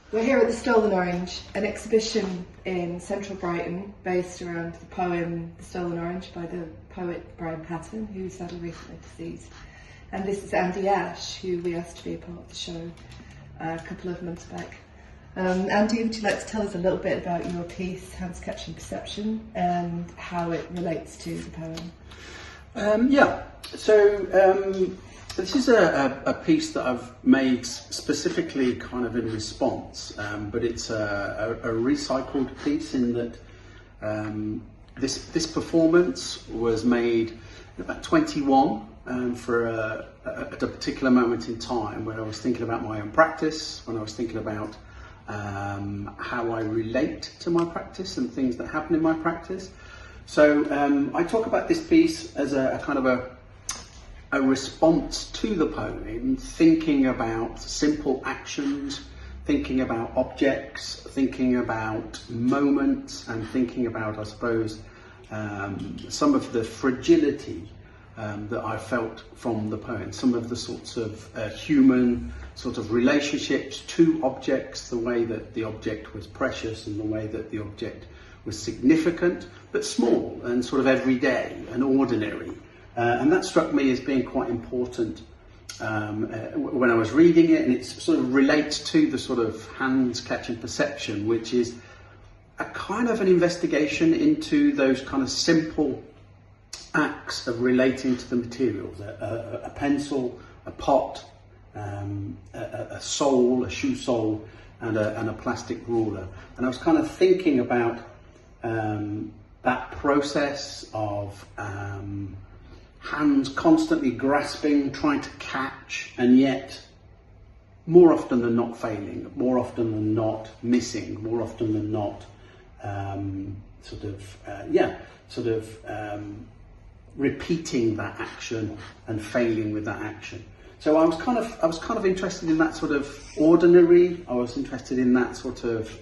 We're here at the Stolen Orange, an exhibition in central Brighton based around the poem The Stolen Orange by the poet Brian Patton, who sadly recently deceased. And this is Andy Ash, who we asked to be a part of the show a couple of months back. Andy, would you like to tell us a little bit about your piece, Hands Catching Perception, and how it relates to the poem? This is a piece that I've made specifically kind of in response, but it's a recycled piece in that this performance was made at 21 at a particular moment in time when I was thinking about my own practice, when I was thinking about how I relate to my practice and things that happen in my practice. So I talk about this piece as a kind of a response to the poem, thinking about simple actions, thinking about objects, thinking about moments, and thinking about, I suppose, some of the fragility that I felt from the poem, some of the sorts of human sort of relationships to objects, the way that the object was precious and the way that the object was significant, but small and sort of everyday and ordinary. And that struck me as being quite important when I was reading it, and it sort of relates to the sort of hands catching perception, which is a kind of an investigation into those kind of simple acts of relating to the materials, a pencil, a pot, a sole, a shoe sole, and a plastic ruler. And I was kind of thinking about that process of hands constantly grasping, trying to catch, and yet more often than not failing, more often than not missing, more often than not repeating that action and failing with that action. So I was kind of interested in that sort of ordinary. I was interested in that sort of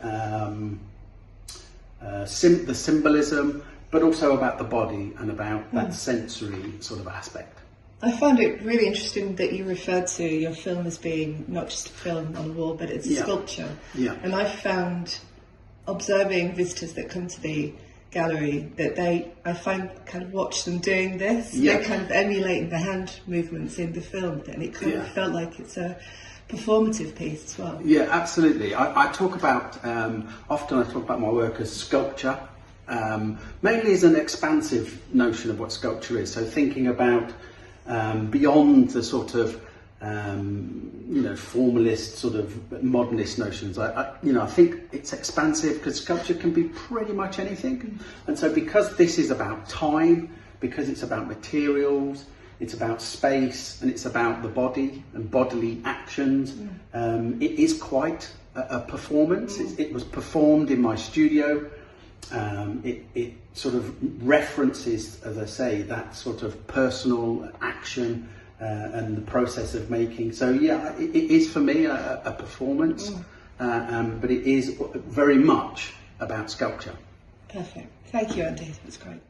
the symbolism, but also about the body and about that sensory sort of aspect. I found it really interesting that you referred to your film as being not just a film on a wall, but it's a sculpture. Yeah. And I found, observing visitors that come to the gallery, that I find kind of watch them doing this. Yeah. They're kind of emulating the hand movements in the film, and it kind of felt like it's a performative piece as well. Yeah, absolutely. I talk about, often I talk about my work as sculpture, mainly as an expansive notion of what sculpture is. So thinking about beyond the sort of formalist sort of modernist notions. I think it's expansive because sculpture can be pretty much anything. And so because this is about time, because it's about materials, it's about space, and it's about the body and bodily actions, it is quite a performance. It was performed in my studio. It sort of references, as I say, that sort of personal action and the process of making. So yeah, it is for me a performance, but it is very much about sculpture. Perfect. Thank you, Andy. That's great.